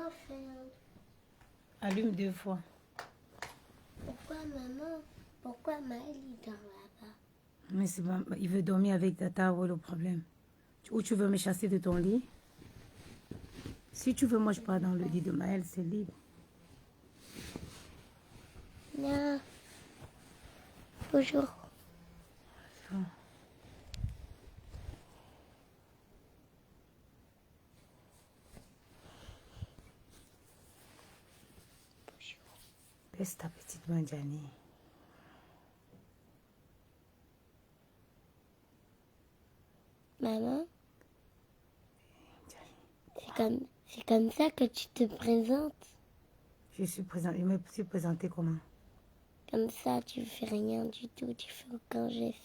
maman fait... Allume 2 fois. Pourquoi maman? Pourquoi Maël il dort là-bas? Mais c'est pas... Il veut dormir avec Tata, voilà le problème. Ou tu veux me chasser de ton lit? Si tu veux, moi je pars dans le lit de Maël, c'est libre. Non. Bonjour. Baisse ta petite main, Gianni. Maman, c'est comme ça que tu te présentes. Je suis présent. Je me suis présenté comment? Comme ça, tu fais rien du tout, tu fais aucun geste.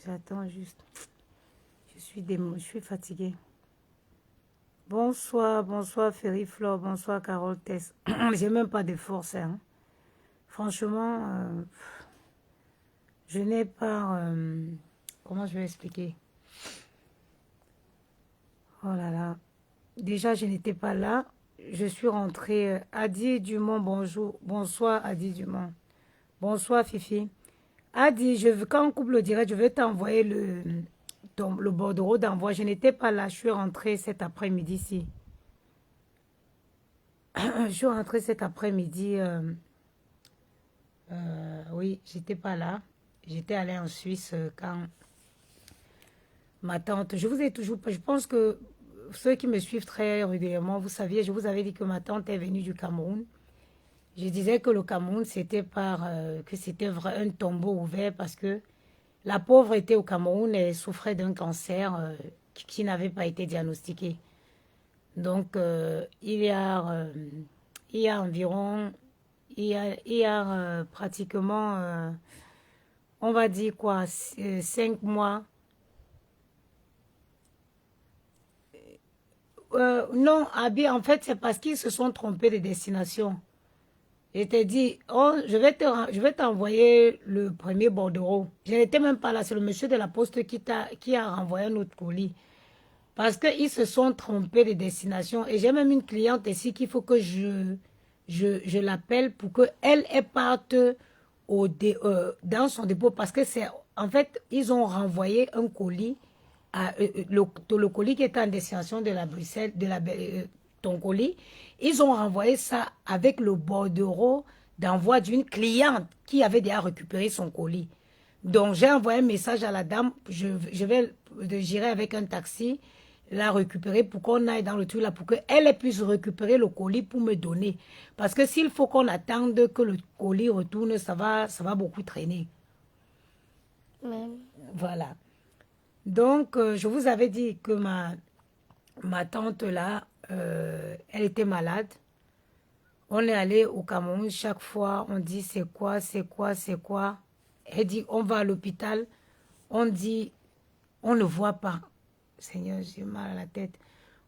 J'attends juste. Je suis fatiguée. Bonsoir, bonsoir Ferry Flore, bonsoir Carole Tess. J'ai même pas de force, hein. Franchement, je n'ai pas... comment je vais expliquer? Oh là là. Déjà, je n'étais pas là. Je suis rentrée. Adi Dumont, bonjour. Bonsoir, Adi Dumont. Bonsoir, Fifi. Adi, quand on coupe le direct, je vais t'envoyer le bordereau d'envoi. Je n'étais pas là. Je suis rentrée cet après-midi-ci. Je suis rentrée cet après-midi. Oui, j'étais pas là. J'étais allée en Suisse quand ma tante... Je vous ai toujours... Je pense que ceux qui me suivent très régulièrement, vous saviez, je vous avais dit que ma tante est venue du Cameroun. Je disais que le Cameroun, c'était que c'était un tombeau ouvert parce que la pauvre était au Cameroun et souffrait d'un cancer qui n'avait pas été diagnostiqué. Donc, il y a environ, pratiquement, on va dire quoi, 5 mois. Non, Abi, en fait, c'est parce qu'ils se sont trompés de destination. Je t'ai dit, oh, je vais t'envoyer le premier bordereau. Je n'étais même pas là, c'est le monsieur de la poste qui a renvoyé notre colis. Parce qu'ils se sont trompés de destination. Et j'ai même une cliente ici qu'il faut que je l'appelle pour qu'elle parte dans son dépôt. Parce que en fait, ils ont renvoyé un colis, le colis qui était en destination de la Bruxelles, ton colis. Ils ont renvoyé ça avec le bordereau d'envoi d'une cliente qui avait déjà récupéré son colis. Donc, j'ai envoyé un message à la dame. J'irai avec un taxi la récupérer pour qu'on aille dans le truc là, pour qu'elle puisse récupérer le colis pour me donner. Parce que s'il faut qu'on attende que le colis retourne, ça va beaucoup traîner. Même. Voilà. Donc, je vous avais dit que ma tante là, elle était malade. On est allé au Cameroun, chaque fois on dit c'est quoi. Elle dit on va à l'hôpital, on dit on ne voit pas. Seigneur, j'ai mal à la tête.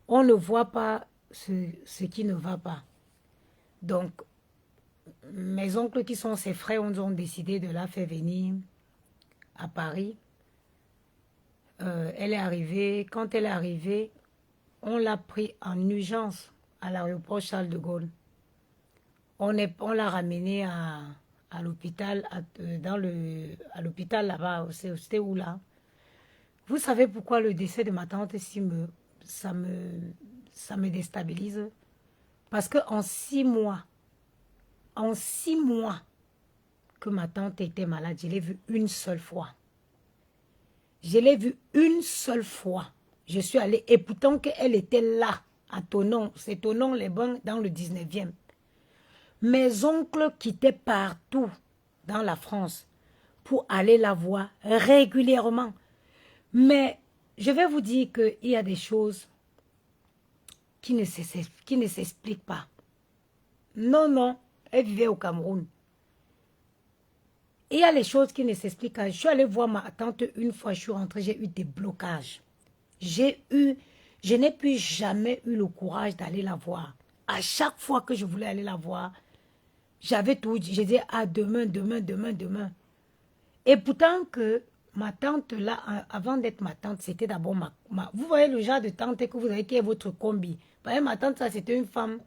On ne voit pas ce qui ne va pas. Donc, mes oncles qui sont ses frères, ont décidé de la faire venir à Paris. Elle est arrivée. Quand elle est arrivée, on l'a pris en urgence à l'aéroport Charles de Gaulle. On l'a ramenée à l'hôpital, à l'hôpital là-bas, c'était où là? Vous savez pourquoi le décès de ma tante ça me déstabilise? Parce qu'en 6 mois, que ma tante était malade, je l'ai vue une seule fois. Je l'ai vue une seule fois. Je suis allée, et pourtant qu'elle était là, à Thonon, c'est Thonon les Bains dans le 19e. Mes oncles quittaient partout dans la France pour aller la voir régulièrement. Mais je vais vous dire qu'il y a des choses qui ne s'expliquent pas. Non, elle vivait au Cameroun. Il y a les choses qui ne s'expliquent pas. Je suis allée voir ma tante une fois, je suis rentrée, j'ai eu des blocages. Je n'ai plus jamais eu le courage d'aller la voir. À chaque fois que je voulais aller la voir, j'avais tout dit. Je disais, ah, demain. Et pourtant que ma tante là, avant d'être ma tante, c'était d'abord Vous voyez le genre de tante que vous avez qui est votre combi. Parce que ma tante, ça, c'était une femme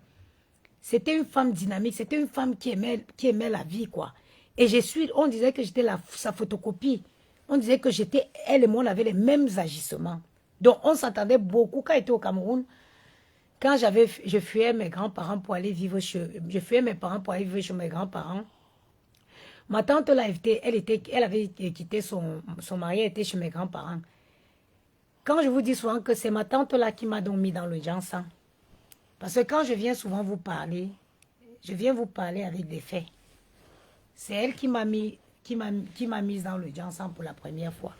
dynamique, c'était une femme qui aimait la vie, quoi. Et on disait que j'étais sa photocopie. On disait que elle et moi, on avait les mêmes agissements. Donc, on s'entendait beaucoup. Quand j'étais au Cameroun, quand je fuyais mes grands-parents pour aller vivre je fuyais mes parents pour aller vivre chez mes grands-parents. Ma tante, là, elle avait quitté son mari, elle était chez mes grands-parents. Quand je vous dis souvent que c'est ma tante, là, qui m'a donc mis dans le jansan. Parce que quand je viens souvent vous parler, je viens vous parler avec des faits. C'est elle qui m'a mise dans le jansan pour la première fois.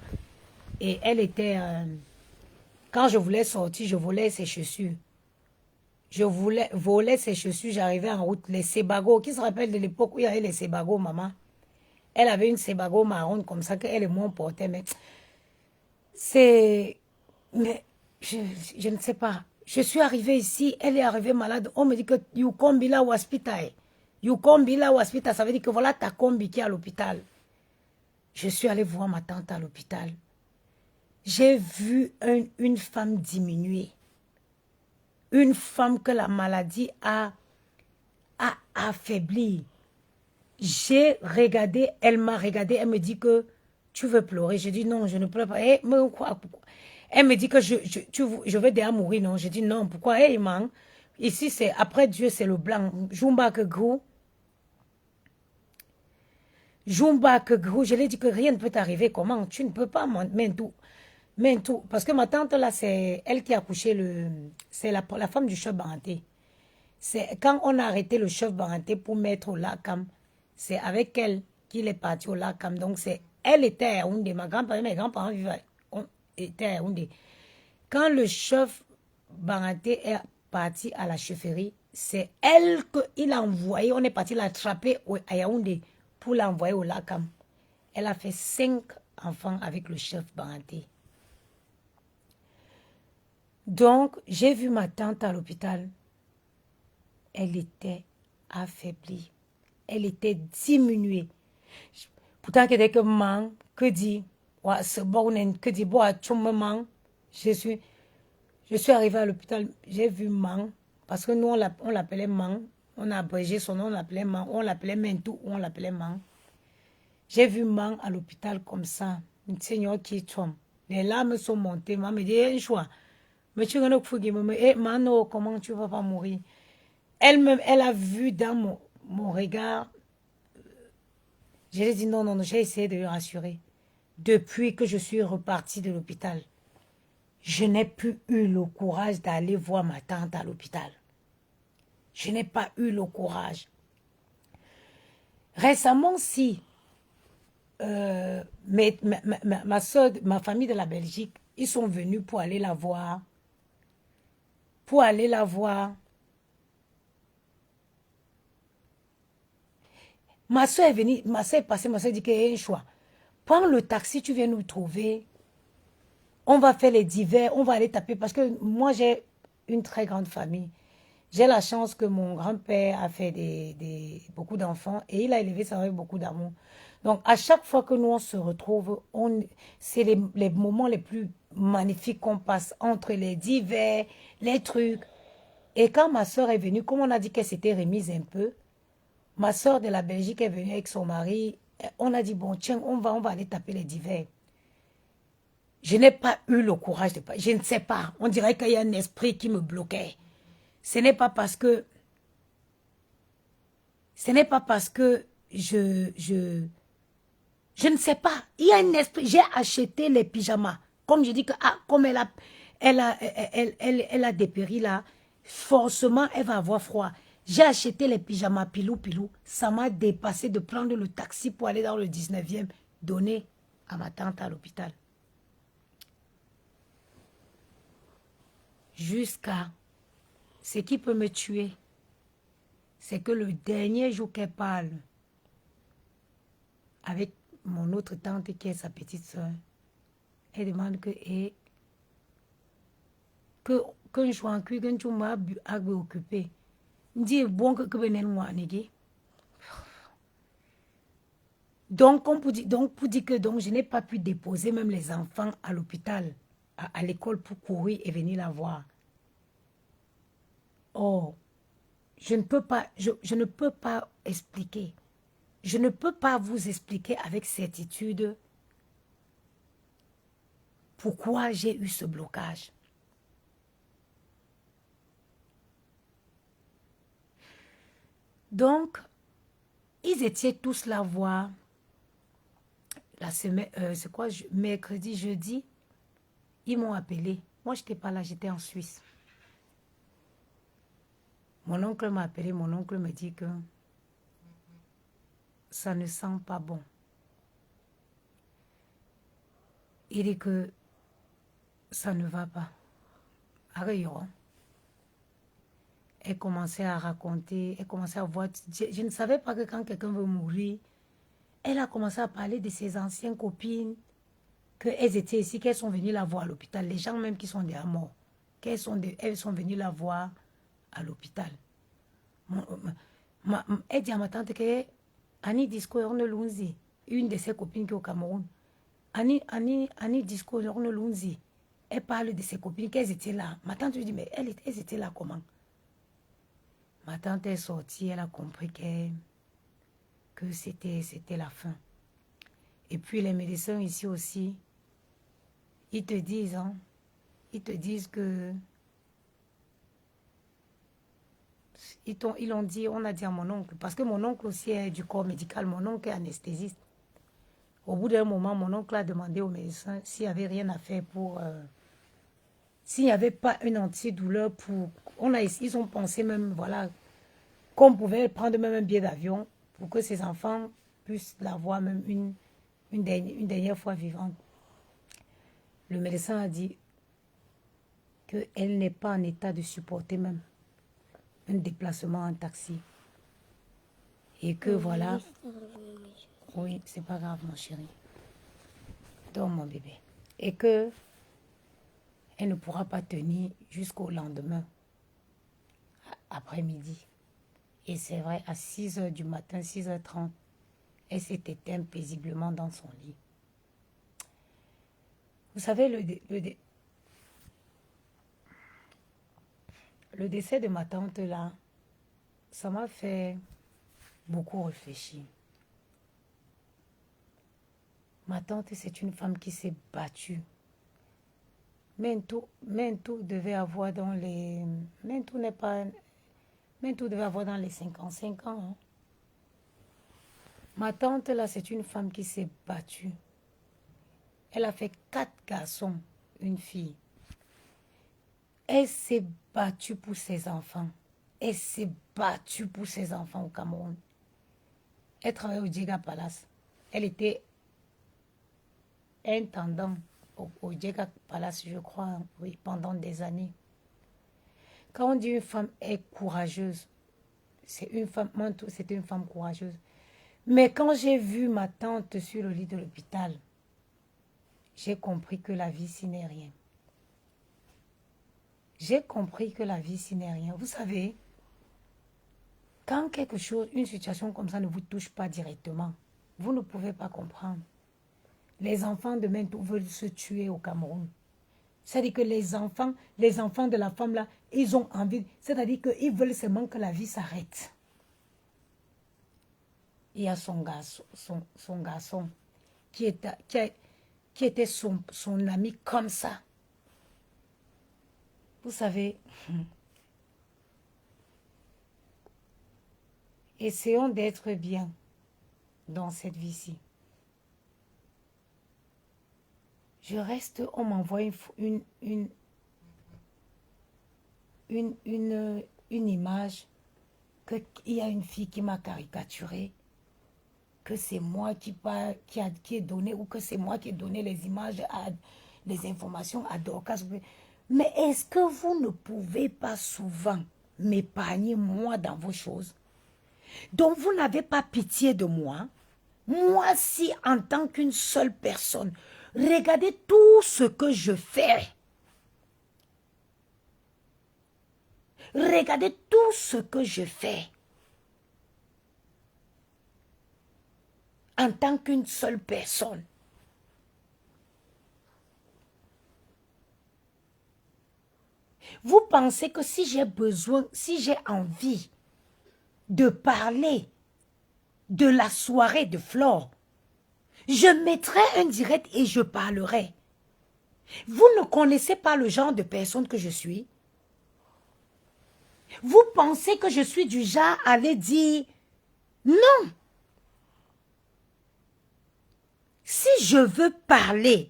Et elle était... quand je voulais sortir, je volais ses chaussures. Je volais ses chaussures, j'arrivais en route. Les Sebago, qui se rappelle de l'époque où il y avait les Sebago, maman? Elle avait une Sebago marron comme ça qu'elle et moi on portait. Mais c'est... Mais je ne sais pas. Je suis arrivée ici, elle est arrivée malade. On me dit que you combi là au hospital. You combi là au hospital, ça veut dire que voilà ta combi qui est à l'hôpital. Je suis allée voir ma tante à l'hôpital. J'ai vu une femme diminuer. Une femme que la maladie a affaiblie. J'ai regardé, elle m'a regardé, elle me dit que tu veux pleurer. J'ai dit non, je ne pleure pas. Eh, mais pourquoi? Elle me dit que je vais déjà mourir, non. J'ai dit non, pourquoi? Hey, man, ici, c'est après Dieu, c'est le blanc. Jumba que gros. Jumba que gros. Je lui ai dit que rien ne peut t'arriver. Comment? Tu ne peux pas, mais tout. Parce que ma tante, là, c'est elle qui a accouché c'est la femme du chef Baranté. C'est quand on a arrêté le chef Baranté pour mettre au Lakam, c'est avec elle qu'il est parti au Lakam. Donc, elle était à Yaoundé. Mes grands-parents étaient à Yaoundé. Quand le chef Baranté est parti à la chefferie, c'est elle qu'il a envoyé. On est parti l'attraper à Yaoundé pour l'envoyer au Lakam. Elle a fait 5 enfants avec le chef Baranté. Donc, j'ai vu ma tante à l'hôpital. Elle était affaiblie. Elle était diminuée. Pourtant, que que man, que dit, que dit, je suis arrivée à l'hôpital, j'ai vu man, parce que nous, on l'appelait man, on a abrégé son nom, on l'appelait man, on l'appelait Mentou, on l'appelait man. J'ai vu man à l'hôpital comme ça, une seigneur qui tombe. Les larmes sont montées, maman me dit, un choix. Mais tu Mano, comment tu vas pas mourir? Elle-même, elle a vu dans mon regard. Je lui ai dit non, j'ai essayé de lui rassurer. Depuis que je suis repartie de l'hôpital, je n'ai plus eu le courage d'aller voir ma tante à l'hôpital. Je n'ai pas eu le courage. Récemment, si ma soeur, ma famille de la Belgique, ils sont venus pour aller la voir. Ma soeur est venue, ma soeur est passée, ma soeur dit qu'il y a un choix. Prends le taxi, tu viens nous trouver. On va faire les divers, on va aller taper. Parce que moi, j'ai une très grande famille. J'ai la chance que mon grand-père a fait beaucoup d'enfants et il a élevé ça avec beaucoup d'amour. Donc, à chaque fois que nous, on se retrouve, c'est les moments les plus magnifiques qu'on passe entre les divers, les trucs. Et quand ma soeur est venue, comme on a dit qu'elle s'était remise un peu, ma soeur de la Belgique est venue avec son mari. On a dit, bon, tiens, on va aller taper les divers. Je n'ai pas eu le courage de pas. Je ne sais pas. On dirait qu'il y a un esprit qui me bloquait. Ce n'est pas parce que je ne sais pas. Il y a un esprit. J'ai acheté les pyjamas. Comme je dis que, comme elle a dépéri là, forcément, elle va avoir froid. J'ai acheté les pyjamas pilou. Ça m'a dépassé de prendre le taxi pour aller dans le 19e, donner à ma tante à l'hôpital. Jusqu'à ce qui peut me tuer, c'est que le dernier jour qu'elle parle avec mon autre tante qui est sa petite soeur, elle demande que je sois en cuit, que je m'ai occupé. Je dis bon que je n'ai pas. Donc, pour dire que je n'ai pas pu déposer même les enfants à l'hôpital, à l'école pour courir et venir la voir. Oh, je ne peux pas expliquer. Je ne peux pas vous expliquer avec certitude pourquoi j'ai eu ce blocage. Donc, ils étaient tous là voir la semaine, c'est quoi, mercredi, jeudi, ils m'ont appelé. Moi, je n'étais pas là, j'étais en Suisse. Mon oncle m'a appelé, mon oncle me dit que ça ne sent pas bon. Il dit que ça ne va pas. Arrête. Elle commençait à raconter, elle commençait à voir. Je ne savais pas que quand quelqu'un veut mourir, elle a commencé à parler de ses anciennes copines, qu'elles étaient ici, qu'elles sont venues la voir à l'hôpital. Les gens même qui sont déjà morts, elles sont venues la voir à l'hôpital. Elle dit à ma tante que Annie Disco Lunzi, une de ses copines qui est au Cameroun, Annie Disco Lunzi, elle parle de ses copines qu'elles étaient là. Ma tante lui dit, mais elles étaient là comment? Ma tante est sortie, elle a compris que c'était la fin. Et puis les médecins ici aussi, ils te disent que ils l'ont dit, on a dit à mon oncle, parce que mon oncle aussi est du corps médical, mon oncle est anesthésiste. Au bout d'un moment, mon oncle a demandé aux médecins s'il n'y avait rien à faire pour... s'il n'y avait pas une antidouleur pour... Ils ont pensé même, voilà, qu'on pouvait prendre même un billet d'avion pour que ces enfants puissent l'avoir même une dernière fois vivante. Le médecin a dit qu'elle n'est pas en état de supporter même un déplacement en taxi. Et que voilà... Oui, c'est pas grave, mon chéri. Dors, mon bébé. Et que elle ne pourra pas tenir jusqu'au lendemain, après-midi. Et c'est vrai, à 6 h du matin, 6 h 30, elle s'est éteinte paisiblement dans son lit. Vous savez, le décès de ma tante là, ça m'a fait beaucoup réfléchir. Ma tante, c'est une femme qui s'est battue. Tout devait avoir dans les... Tout devait avoir dans les 55 ans. Hein. Ma tante, là, c'est une femme qui s'est battue. Elle a fait 4 garçons, une fille. Elle s'est battue pour ses enfants. Elle s'est battue pour ses enfants au Cameroun. Elle travaillait au Djega Palace. Elle était intendant au Djega Palace, je crois, oui, pendant des années. Quand on dit une femme est courageuse, c'est une femme courageuse. Mais quand j'ai vu ma tante sur le lit de l'hôpital, j'ai compris que la vie, ce n'est rien. J'ai compris que la vie, ce n'est rien. Vous savez, quand quelque chose, une situation comme ça ne vous touche pas directement, vous ne pouvez pas comprendre. Les enfants de Mentou veulent se tuer au Cameroun. C'est-à-dire que les enfants de la femme là, ils ont envie, c'est-à-dire qu'ils veulent seulement que la vie s'arrête. Il y a son garçon qui était son ami comme ça. Vous savez, essayons d'être bien dans cette vie-ci. Je reste, on m'envoie une image qu'il y a une fille qui m'a caricaturée, que c'est moi qui ai donné, ou que c'est moi qui ai donné les images, les informations à Dorcas. Mais est-ce que vous ne pouvez pas souvent m'épargner moi dans vos choses? Donc vous n'avez pas pitié de moi? Moi, si en tant qu'une seule personne, regardez tout ce que je fais. Regardez tout ce que je fais. en tant qu'une seule personne. Vous pensez que si j'ai besoin, si j'ai envie de parler de la soirée de Flore, je mettrai un direct et je parlerai. Vous ne connaissez pas le genre de personne que je suis. Vous pensez que je suis du genre à aller dire non. Si je veux parler,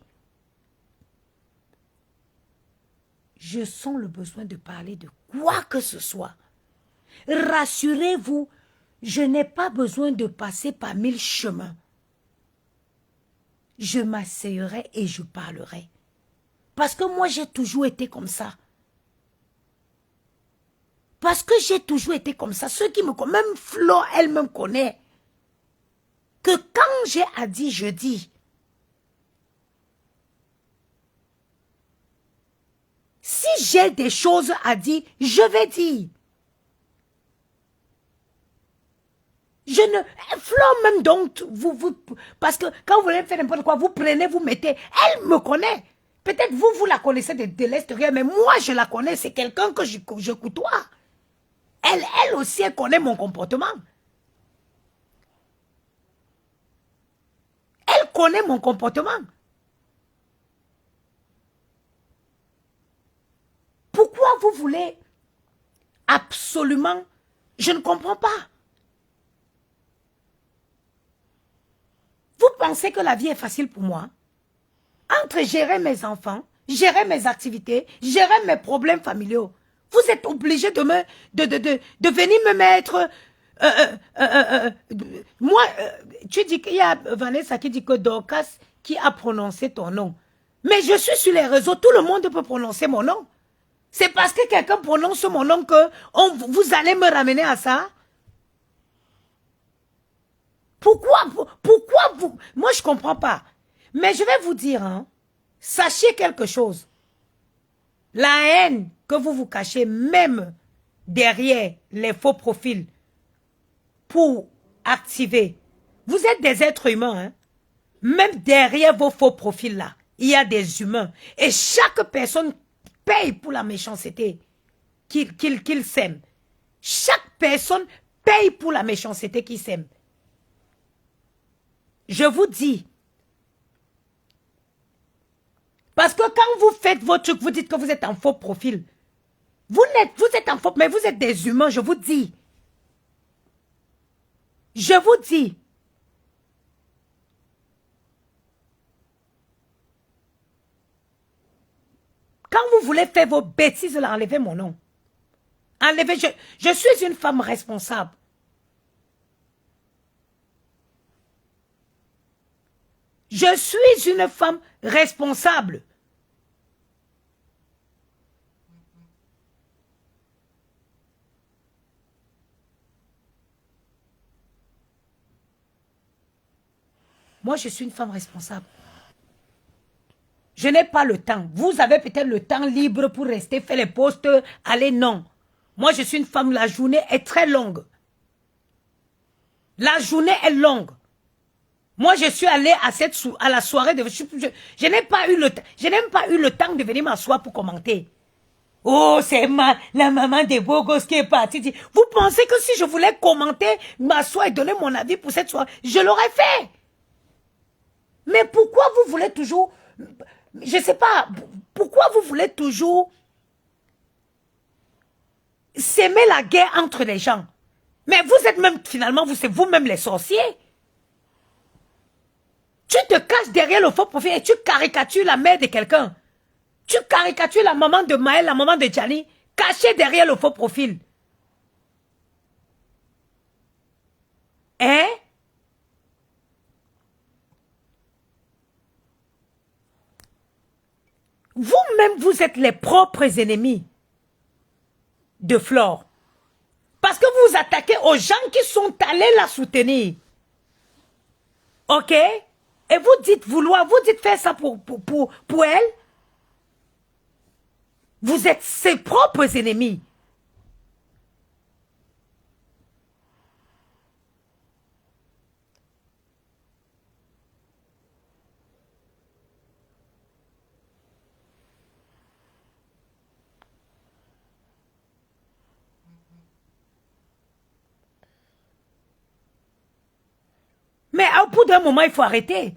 je sens le besoin de parler de quoi que ce soit. Rassurez-vous, je n'ai pas besoin de passer par 1000 chemins. Je m'asseyerai et je parlerai. Parce que moi, j'ai toujours été comme ça. Parce que j'ai toujours été comme ça. Ceux qui me connaissent, même Flo, elle me connaît. Que quand j'ai à dire, je dis. Si j'ai des choses à dire, je vais dire. Je ne... Flo même donc, parce que quand vous voulez faire n'importe quoi, vous prenez, vous mettez. Elle me connaît. Peut-être vous la connaissez de l'extérieur, mais moi, je la connais. C'est quelqu'un que je côtoie. Elle aussi, elle connaît mon comportement. Elle connaît mon comportement. Pourquoi vous voulez absolument... Je ne comprends pas. Vous pensez que la vie est facile pour moi? Entre gérer mes enfants, gérer mes activités, gérer mes problèmes familiaux, vous êtes obligé de venir me mettre... moi, tu dis qu'il y a Vanessa qui dit que Dorcas qui a prononcé ton nom. Mais je suis sur les réseaux, tout le monde peut prononcer mon nom. C'est parce que quelqu'un prononce mon nom que vous allez me ramener à ça? Pourquoi vous... Moi, je ne comprends pas. Mais je vais vous dire, hein, sachez quelque chose. La haine que vous vous cachez, même derrière les faux profils, pour activer. Vous êtes des êtres humains, hein? Même derrière vos faux profils-là, il y a des humains. Et chaque personne paye pour la méchanceté qu'il sème. Chaque personne paye pour la méchanceté qu'il sème. Je vous dis. Parce que quand vous faites votre truc, vous dites que vous êtes en faux profil. Vous êtes en faux, mais vous êtes des humains, je vous dis. Je vous dis. Quand vous voulez faire vos bêtises, là, enlevez mon nom. Enlevez, je suis une femme responsable. Je suis une femme responsable. Moi, je suis une femme responsable. Je n'ai pas le temps. Vous avez peut-être le temps libre pour rester, faire les postes, aller, non. Moi, je suis une femme, la journée est très longue. La journée est longue. Moi, je suis allée à la soirée de... Je n'ai pas eu le temps. Je n'ai même pas eu le temps de venir m'asseoir pour commenter. Oh, c'est la maman des beaux gosses qui est partie. Vous pensez que si je voulais commenter, m'asseoir et donner mon avis pour cette soirée, je l'aurais fait. Mais pourquoi vous voulez toujours... Je ne sais pas. Pourquoi vous voulez toujours s'aimer la guerre entre les gens? Mais vous êtes même, finalement, c'est vous-même les sorciers. Tu te caches derrière le faux profil et tu caricatures la mère de quelqu'un. Tu caricatures la maman de Maël, la maman de Gianni, cachée derrière le faux profil. Hein? Vous-même, vous êtes les propres ennemis de Flore. Parce que vous vous attaquez aux gens qui sont allés la soutenir. Ok? Et vous dites faire ça pour elle. Vous êtes ses propres ennemis. au bout d'un moment, il faut arrêter.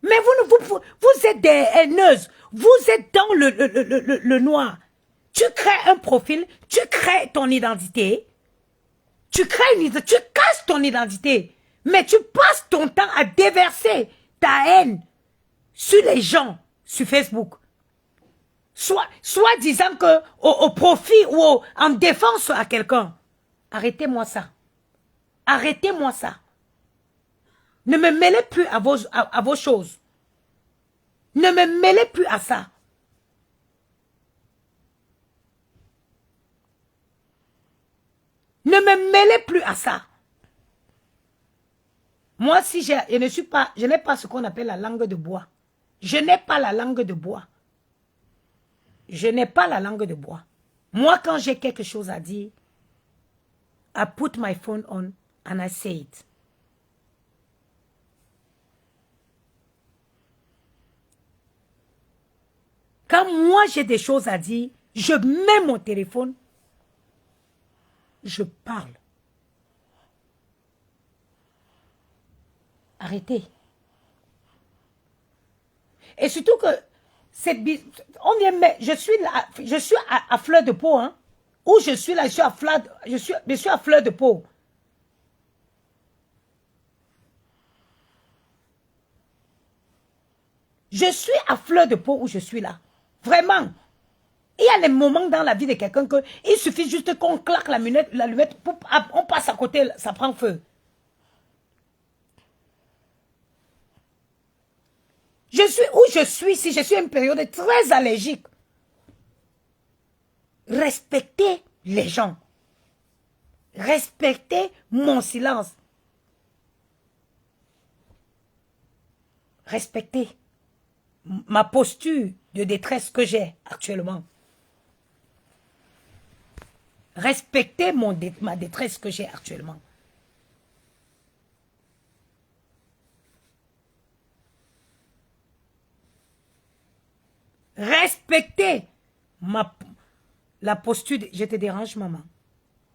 Mais vous êtes des haineuses. Vous êtes dans le noir. Tu crées un profil, tu crées ton identité. Tu casses ton identité. Mais tu passes ton temps à déverser ta haine sur les gens, sur Facebook. Soit disant que au profit ou en défense à quelqu'un. Arrêtez-moi ça. Arrêtez-moi ça. Ne me mêlez plus à vos choses. Ne me mêlez plus à ça. Ne me mêlez plus à ça. Moi, si je n'ai pas ce qu'on appelle la langue de bois. Je n'ai pas la langue de bois. Je n'ai pas la langue de bois. Moi, quand j'ai quelque chose à dire, I put my phone on and I say it. Quand moi j'ai des choses à dire, je mets mon téléphone, je parle. Arrêtez. Et surtout que je suis à fleur de peau, hein. Où je suis là, je suis à fleur de peau. Je suis à fleur de peau où je suis là. Vraiment. Il y a des moments dans la vie de quelqu'un que il suffit juste qu'on claque l'allumette, on passe à côté, ça prend feu. Je suis où je suis, si je suis une période très allergique. Respectez les gens. Respectez mon silence. Respectez ma posture de détresse que j'ai actuellement. Respectez ma détresse que j'ai actuellement. Respectez la posture. Je te dérange, maman.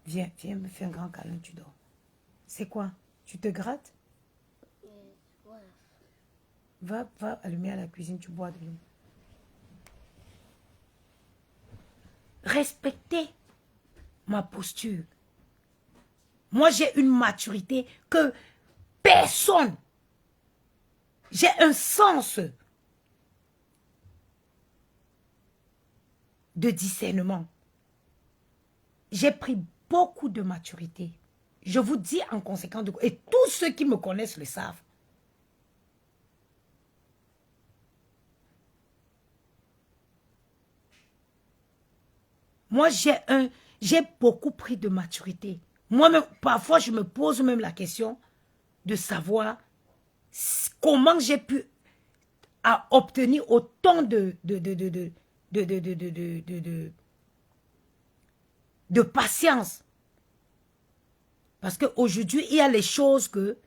Viens me faire un grand câlin, tu dors. C'est quoi? Tu te grattes? Va allumer à la cuisine, tu bois de l'eau. Respectez ma posture. Moi, j'ai une maturité que personne. J'ai un sens de discernement. J'ai pris beaucoup de maturité. Je vous dis en conséquence, et tous ceux qui me connaissent le savent. Moi, j'ai beaucoup pris de maturité. Moi-même, parfois, je me pose même la question de savoir comment j'ai pu obtenir autant de patience. Parce qu'aujourd'hui, il y a les choses que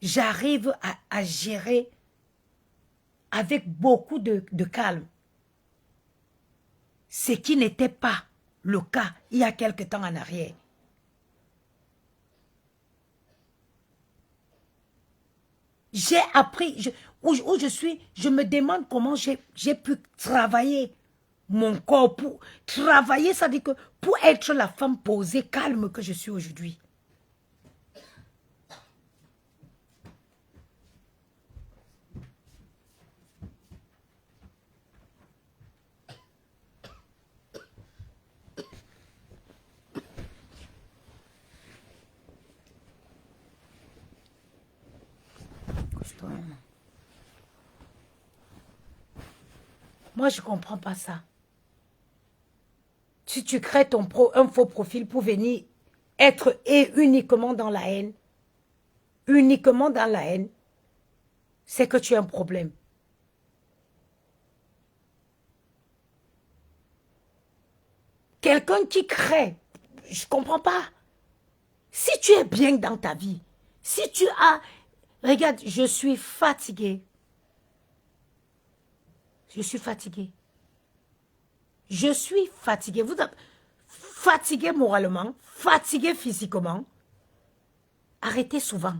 j'arrive à gérer avec beaucoup de calme. Ce qui n'était pas le cas il y a quelque temps en arrière. J'ai appris, où je suis, je me demande comment j'ai pu travailler mon corps pour travailler, ça veut dire que pour être la femme posée, calme que je suis aujourd'hui. Moi, je ne comprends pas ça. Si tu crées un faux profil pour venir être uniquement dans la haine, c'est que tu as un problème. Quelqu'un qui crée, je ne comprends pas. Si tu es bien dans ta vie, si tu as... Regarde, je suis fatiguée. Je suis fatiguée. Je suis fatiguée. Vous êtes fatigué moralement, fatigué physiquement. Arrêtez souvent.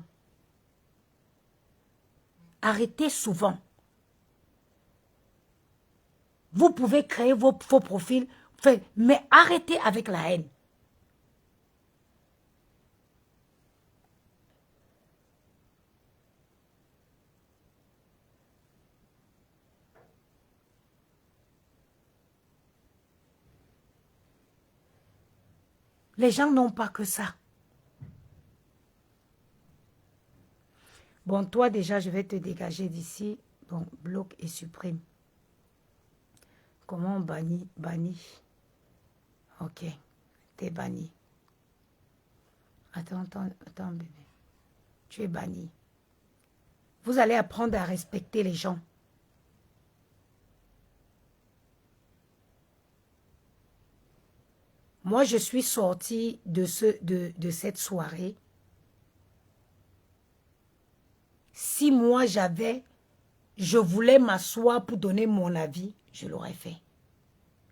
arrêtez souvent. Vous pouvez créer vos profils, mais arrêtez avec la haine. Les gens n'ont pas que ça. Bon, toi déjà, je vais te dégager d'ici. Bon, bloque et supprime. Comment on bannit? Banni. Ok, t'es banni. Attends, bébé. Tu es banni. Vous allez apprendre à respecter les gens. Moi, je suis sortie de cette soirée. Si moi, je voulais m'asseoir pour donner mon avis, je l'aurais fait.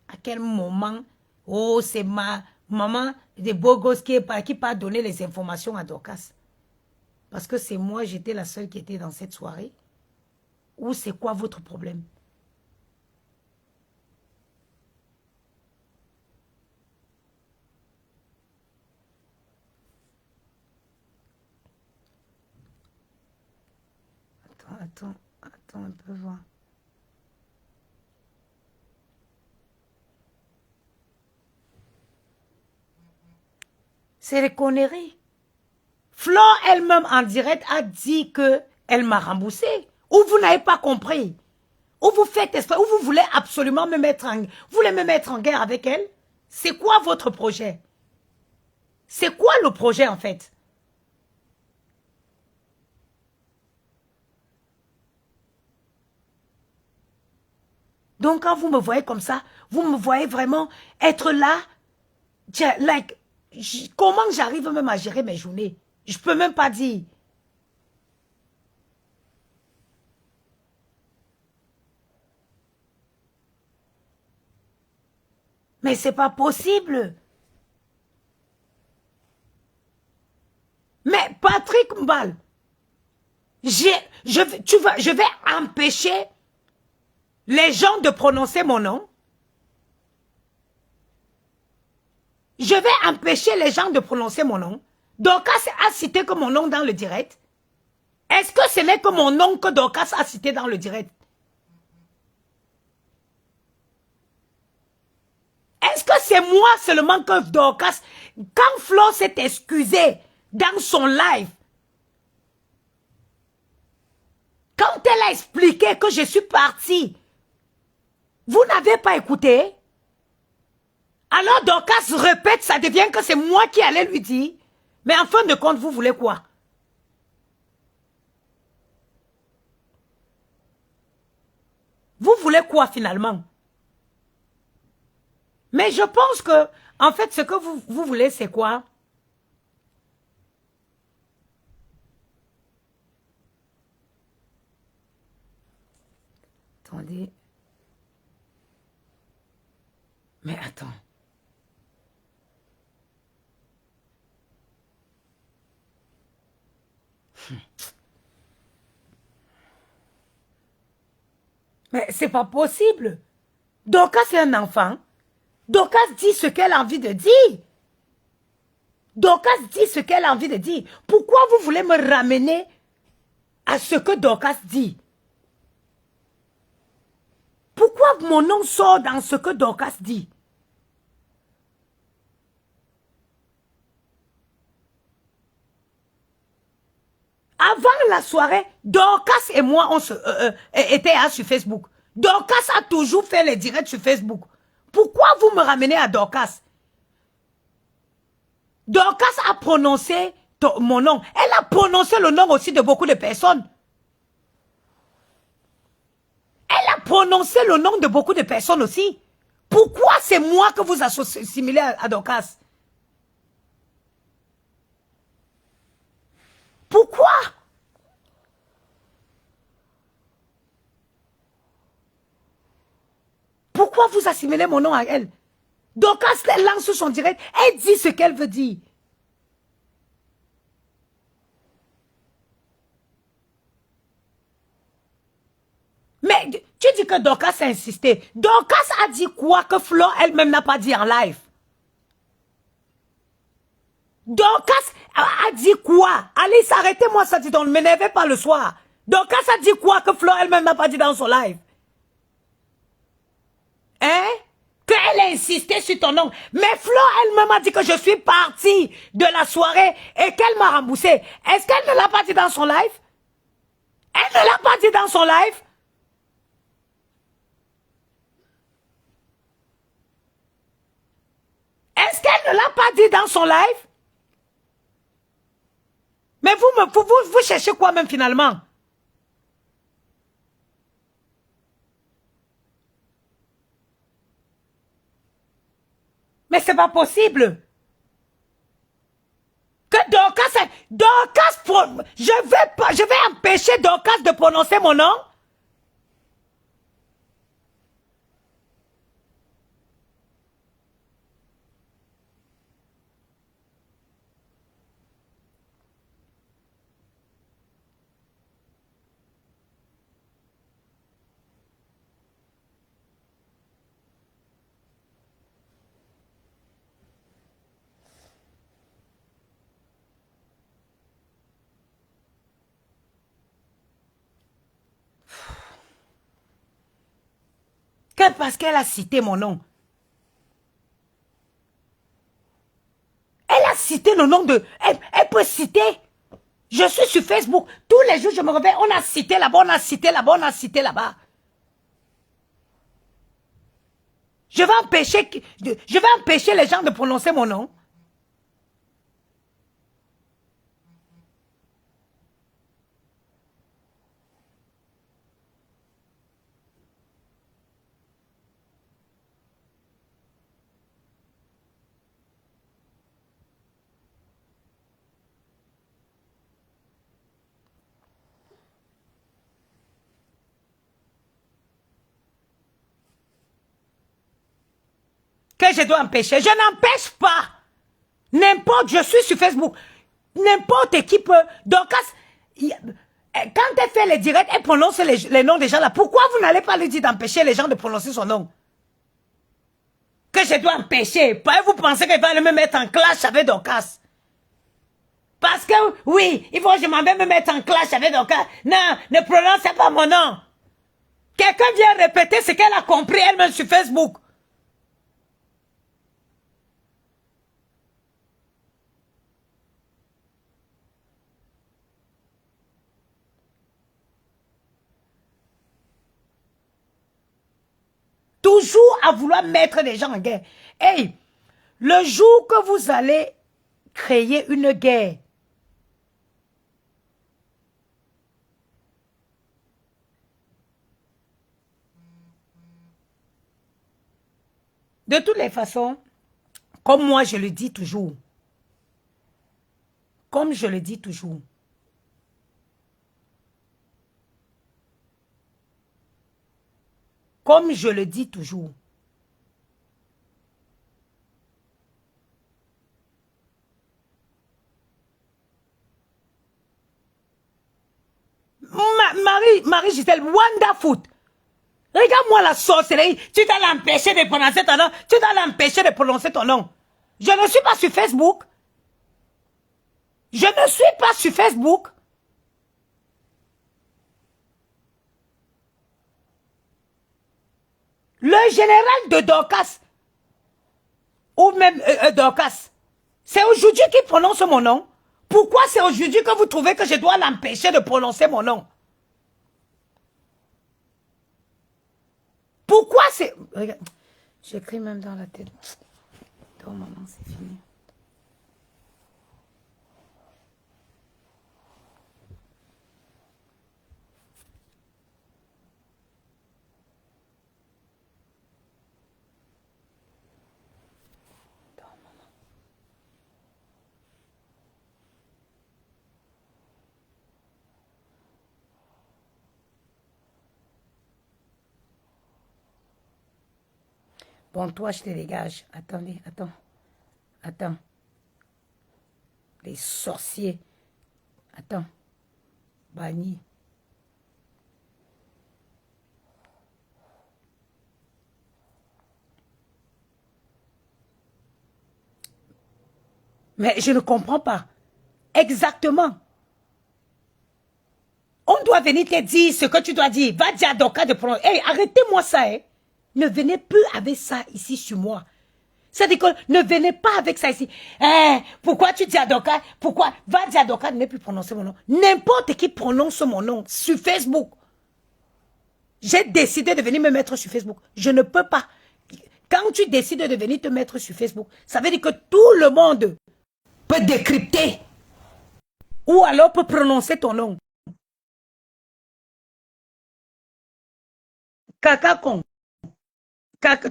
À quel moment, oh, c'est ma maman de beaux gosses qui part donner les informations à Dorcas. Parce que c'est moi, j'étais la seule qui était dans cette soirée. Ou c'est quoi votre problème? Attends un peu, voir. C'est les conneries. Flo elle-même en direct a dit que elle m'a remboursé. Ou vous n'avez pas compris. Ou vous faites esprit, ou vous voulez absolument me mettre en guerre avec elle. C'est quoi votre projet? C'est quoi le projet en fait? Donc quand vous me voyez comme ça, vous me voyez vraiment être là, like, comment j'arrive même à gérer mes journées? Je peux même pas dire. Mais c'est pas possible. Mais Patrick Mbal, je vais empêcher les gens de prononcer mon nom. Je vais empêcher les gens de prononcer mon nom. Dorcas a cité que mon nom dans le direct. Est-ce que ce n'est que mon nom que Dorcas a cité dans le direct? Est-ce que c'est moi seulement que Dorcas, quand Flo s'est excusé dans son live, quand elle a expliqué que je suis partie, vous n'avez pas écouté? Alors Dorcas répète, ça devient que c'est moi qui allais lui dire. Mais en fin de compte, vous voulez quoi? Vous voulez quoi finalement? Mais je pense que, en fait, ce que vous voulez, c'est quoi? Attendez. Mais attends. Mais c'est pas possible. Dorcas c'est un enfant. Dorcas dit ce qu'elle a envie de dire. Dorcas dit ce qu'elle a envie de dire. Pourquoi vous voulez me ramener à ce que Dorcas dit? Pourquoi mon nom sort dans ce que Dorcas dit? Avant la soirée, Dorcas et moi, on étaient sur Facebook. Dorcas a toujours fait les directs sur Facebook. Pourquoi vous me ramenez à Dorcas? Dorcas a prononcé mon nom. Elle a prononcé le nom aussi de beaucoup de personnes. Elle a prononcé le nom de beaucoup de personnes aussi. Pourquoi c'est moi que vous assimilez à Dorcas? Pourquoi? Pourquoi vous assimilez mon nom à elle? Dorcas, elle lance son direct, elle dit ce qu'elle veut dire. dit que Dorcas a insisté. Dorcas a dit quoi que Flo elle-même n'a pas dit en live? Dorcas a dit quoi? Alice, arrêtez-moi ça, ne m'énervez pas le soir. Dorcas a dit quoi que Flo elle-même n'a pas dit dans son live? Hein? Qu'elle a insisté sur ton nom. Mais Flo elle-même a dit que je suis partie de la soirée et qu'elle m'a remboursé. Est-ce qu'elle ne l'a pas dit dans son live? Elle ne l'a pas dit dans son live? Est-ce qu'elle ne l'a pas dit dans son live? Mais vous cherchez quoi même finalement? Mais c'est pas possible. Que Dorcas, je vais empêcher Dorcas de prononcer mon nom? Que parce qu'elle a cité mon nom. Elle a cité le nom de... Elle peut citer. Je suis sur Facebook. Tous les jours, je me réveille. On a cité là-bas, on a cité là-bas, on a cité là-bas. Je vais empêcher les gens de prononcer mon nom. Que je dois empêcher. Je n'empêche pas. N'importe, je suis sur Facebook. N'importe qui peut. Dorcas, quand elle fait les directs, elle prononce les noms des gens là. Pourquoi vous n'allez pas lui dire d'empêcher les gens de prononcer son nom? Que je dois empêcher. Vous pensez qu'elle va me mettre en clash avec Dorcas? Parce que, oui, il faut que je m'en vais me mettre en clash avec Dorcas. Non, ne prononcez pas mon nom. Quelqu'un vient répéter ce qu'elle a compris elle-même sur Facebook. Toujours à vouloir mettre les gens en guerre. Hey, le jour que vous allez créer une guerre, de toutes les façons, comme moi je le dis toujours, comme je le dis toujours, comme je le dis toujours, Marie-Gisèle, Wonderfoot, regarde-moi la sorcellerie, tu dois l'empêcher de prononcer ton nom, tu dois l'empêcher de prononcer ton nom. Je ne suis pas sur Facebook. Je ne suis pas sur Facebook. Le général de Dorcas, ou même Dorcas, c'est aujourd'hui qu'il prononce mon nom. Pourquoi c'est aujourd'hui que vous trouvez que je dois l'empêcher de prononcer mon nom? Pourquoi c'est... Regarde, j'écris même dans la tête. Oh maman, c'est fini. Bon, toi, je te dégage. Attendez, attends. Attends. Les sorciers. Attends. Banni. Mais je ne comprends pas. Exactement. On doit venir te dire ce que tu dois dire. Va dire à Doka de prendre. Hey, arrêtez-moi ça. Hein. Ne venez plus avec ça ici sur moi. C'est-à-dire que ne venez pas avec ça ici. Hey, pourquoi tu dis à Doka? Pourquoi? Va dire à Doka de ne plus prononcer mon nom. N'importe qui prononce mon nom sur Facebook. J'ai décidé de venir me mettre sur Facebook. Je ne peux pas. Quand tu décides de venir te mettre sur Facebook, ça veut dire que tout le monde peut décrypter ou alors peut prononcer ton nom. Caca con. Caca.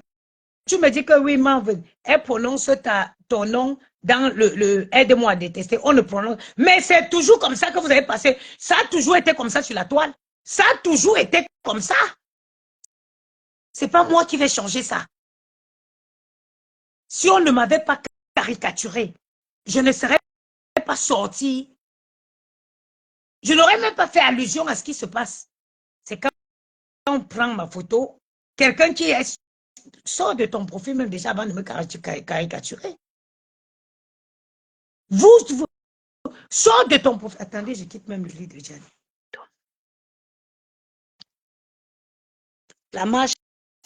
Tu me dis que oui, Marvin, elle prononce ton nom dans le aide-moi à détester. On le prononce. Mais c'est toujours comme ça que vous avez passé. Ça a toujours été comme ça sur la toile. Ça a toujours été comme ça. C'est pas moi qui vais changer ça. Si on ne m'avait pas caricaturé, je ne serais pas sorti. Je n'aurais même pas fait allusion à ce qui se passe. C'est quand on prend ma photo, quelqu'un qui est sort de ton profil même déjà avant de me caricaturer. Vous sort de ton profil. Attendez, je quitte même le lit de Gianni. La marche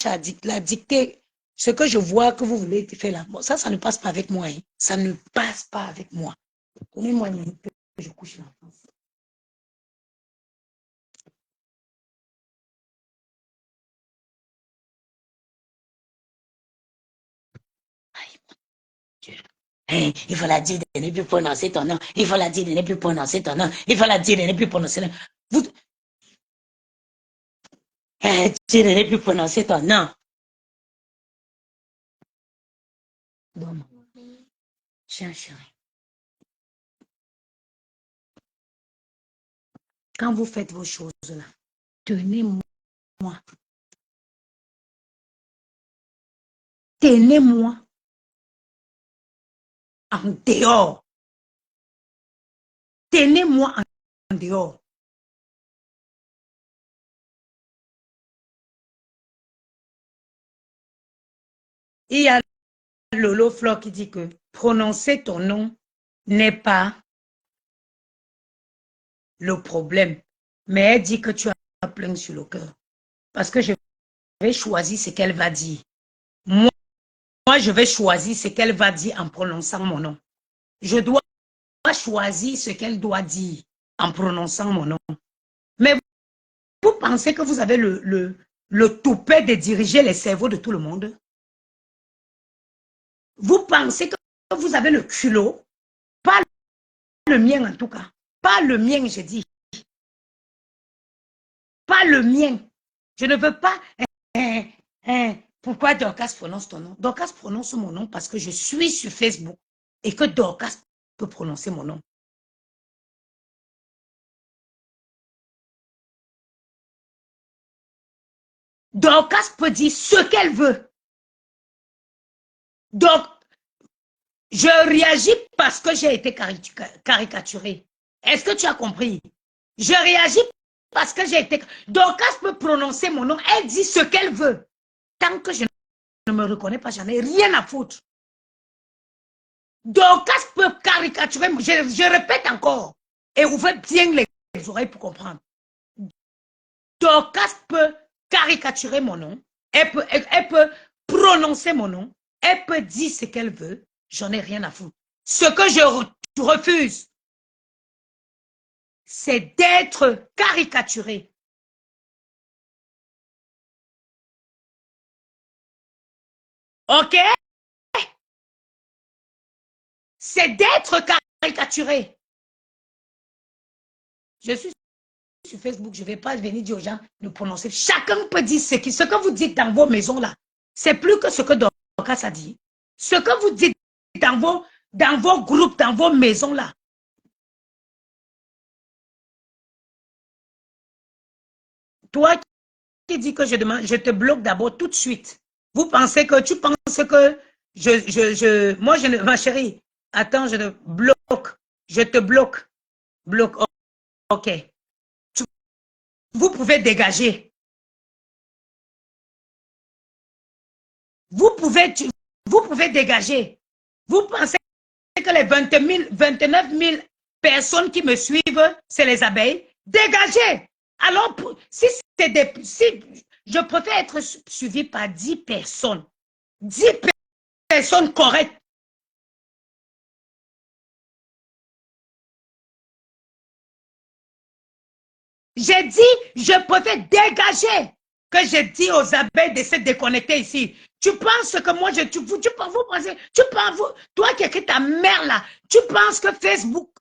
la dictée, ce que je vois que vous voulez faire là, bon, ça ne passe pas avec moi. Hein. Ça ne passe pas avec moi. Donnez-moi une minute que je couche là. Hey, il faut la dire de ne plus prononcer ton nom. Il faut la dire de ne plus prononcer ton nom. Il faut la dire de ne plus prononcer ton nom. Vous... Hey, dire de ne plus prononcer ton nom. Donne-moi. Chien, chéri. Quand vous faites vos choses là, tenez-moi. Tenez-moi en dehors. Tenez-moi en dehors. Il y a Lolo Flor qui dit que prononcer ton nom n'est pas le problème. Mais elle dit que tu as plein sur le cœur. Parce que je vais choisir ce qu'elle va dire. Moi, je vais choisir ce qu'elle va dire en prononçant mon nom. Je dois choisir ce qu'elle doit dire en prononçant mon nom. Mais vous pensez que vous avez le toupet de diriger les cerveaux de tout le monde? Vous pensez que vous avez le culot? Pas le mien en tout cas. Pas le mien, je dis. Pas le mien. Je ne veux pas... Pourquoi Dorcas prononce ton nom? Dorcas prononce mon nom parce que je suis sur Facebook et que Dorcas peut prononcer mon nom. Dorcas peut dire ce qu'elle veut. Donc, je réagis parce que j'ai été caricaturée. Est-ce que tu as compris? Je réagis parce que j'ai été... Dorcas peut prononcer mon nom. Elle dit ce qu'elle veut. Tant que je ne me reconnais pas, j'en ai rien à foutre. Dorcas peut caricaturer. Je répète encore. Et ouvrez bien les oreilles pour comprendre. Dorcas peut caricaturer mon nom. Elle peut prononcer mon nom. Elle peut dire ce qu'elle veut. J'en ai rien à foutre. Ce que je refuse, c'est d'être caricaturé. OK? C'est d'être caricaturé. Je suis sur Facebook, je ne vais pas venir dire aux gens de prononcer. Chacun peut dire ce que vous dites dans vos maisons là. C'est plus que ce que Dorcas a dit. Ce que vous dites dans vos groupes, dans vos maisons là. Toi qui dis que je te bloque d'abord tout de suite. Tu penses que moi je ne, ma chérie, attends, je te bloque. Je te bloque. Bloque. OK. Vous pouvez dégager. Vous pouvez dégager. Vous pensez que les 29 000 personnes qui me suivent, c'est les abeilles, dégagez. Alors, si je préfère être suivi par 10 personnes, 10 personnes correctes. J'ai dit, je préfère dégager que je dis aux abeilles de se déconnecter ici. Tu penses que moi, vous pensez, toi qui écris ta mère là, tu penses que Facebook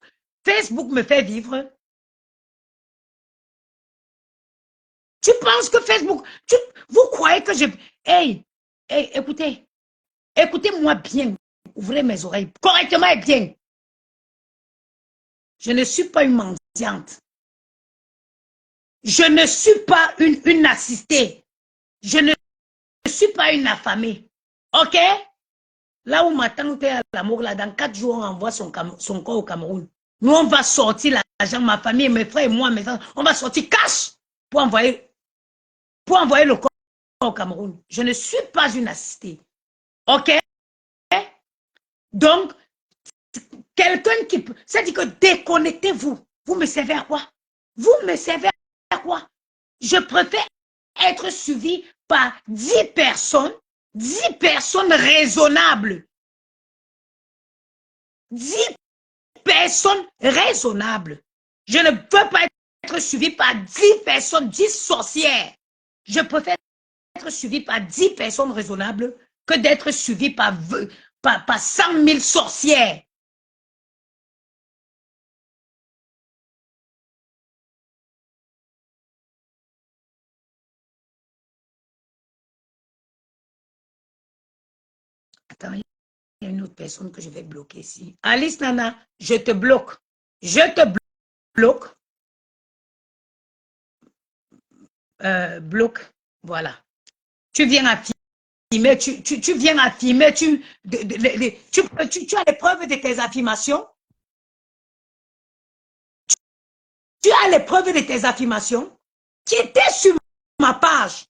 me fait vivre? Tu penses que Facebook, vous croyez que je... Hey, écoutez-moi bien, ouvrez mes oreilles correctement et bien. Je ne suis pas une mendiante. Je ne suis pas une assistée. Je ne suis pas une affamée. OK? Là où ma tante est à l'amour, là, dans 4 jours, on envoie son corps au Cameroun. Nous, on va sortir l'argent, ma famille, mes frères et moi, mes frères, on va sortir cash pour envoyer le corps au Cameroun. Je ne suis pas une assistée. OK? Donc, quelqu'un qui peut... Ça dit que déconnectez-vous. Vous me servez à quoi? Vous me servez à quoi? Je préfère être suivi par 10 personnes raisonnables. 10 personnes raisonnables. Je ne veux pas être suivi par 10 personnes, 10 sorcières. Je préfère être suivi par 10 personnes raisonnables que d'être suivi par 100 000 sorcières. Attends, il y a une autre personne que je vais bloquer ici. Alice Nana, je te bloque. Je te bloque. Bloque. Voilà. Tu viens affirmer, tu viens affirmer, tu as les preuves de tes affirmations. Tu as les preuves de tes affirmations qui étaient sur ma page.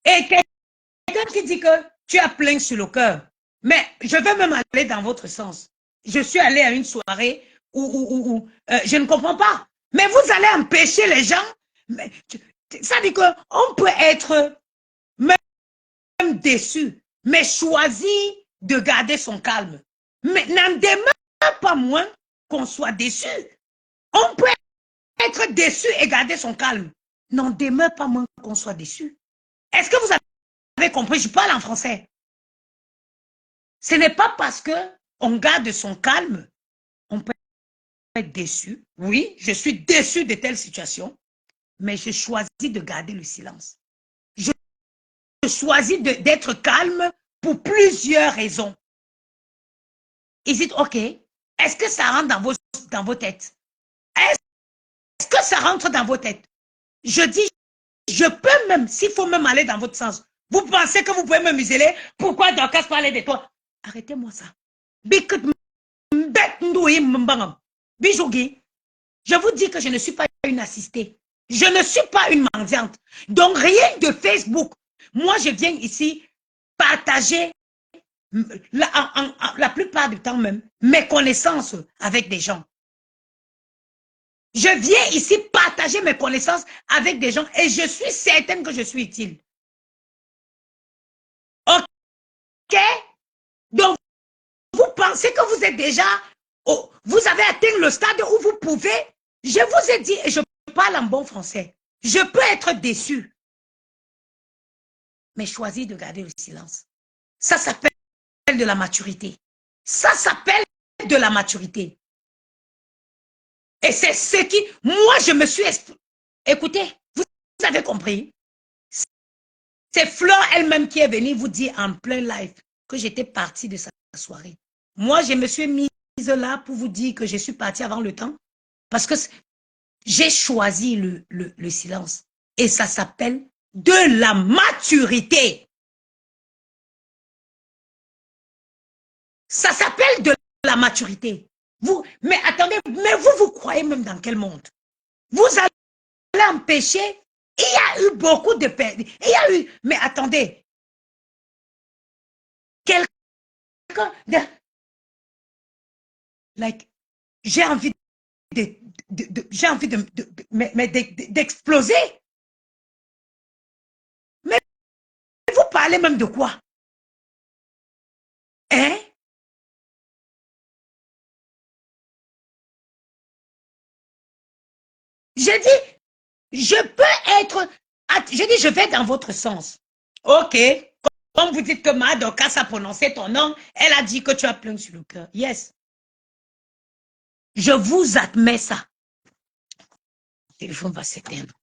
Et quelqu'un qui dit que tu as plein sur le cœur. Mais je vais même aller dans votre sens. Je suis allée à une soirée où je ne comprends pas. Mais vous allez empêcher les gens. Ça dit qu'on peut être même déçu, mais choisir de garder son calme. Mais n'en demeure pas moins qu'on soit déçu. On peut être déçu et garder son calme. N'en demeure pas moins qu'on soit déçu. Est-ce que vous avez compris? Je parle en français. Ce n'est pas parce qu'on garde son calme, on peut être déçu. Oui, je suis déçu de telle situation, mais je choisis de garder le silence. Je choisis d'être calme pour plusieurs raisons. Is it OK? Est-ce que ça rentre dans vos têtes? Est-ce que ça rentre dans vos têtes? Je dis, je peux même, s'il faut même aller dans votre sens. Vous pensez que vous pouvez me museler? Pourquoi Dorcas parlait de toi? Arrêtez-moi ça. Bijougi, je vous dis que je ne suis pas une assistée. Je ne suis pas une mendiante. Donc, rien de Facebook. Moi, je viens ici partager la plupart du temps même mes connaissances avec des gens. Je viens ici partager mes connaissances avec des gens et je suis certaine que je suis utile. OK? Donc, vous pensez que vous êtes déjà, vous avez atteint le stade où vous pouvez, je vous ai dit, et je parle en bon français, je peux être déçu, mais choisir de garder le silence. Ça s'appelle de la maturité. Ça s'appelle de la maturité. Et c'est ce qui, moi je me suis, écoutez, vous avez compris. C'est Flore elle-même qui est venue vous dire en plein live que j'étais partie de sa soirée. Moi, je me suis mise là pour vous dire que je suis partie avant le temps parce que j'ai choisi le silence. Et ça s'appelle de la maturité. Ça s'appelle de la maturité. Mais attendez, mais vous croyez même dans quel monde? Vous allez empêcher. Il y a eu beaucoup de peine. Il y a eu, mais attendez. Quelqu'un like, j'ai envie d'exploser. Mais vous parlez même de quoi? Hein? J'ai dit, je peux être... J'ai dit, je vais dans votre sens. OK. Comme vous dites que Madoka a prononcé ton nom, elle a dit que tu as plein sur le cœur. Yes. Je vous admets ça. Le téléphone va s'éteindre.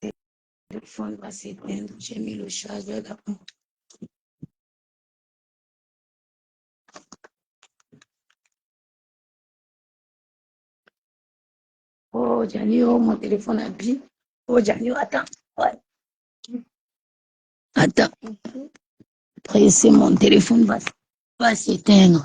Le téléphone va s'éteindre. J'ai mis le chargeur là. Oh, Janio, mon téléphone a bu. Oh, Janio, attends. Ouais. Attends. Pressé, mon téléphone va s'éteindre.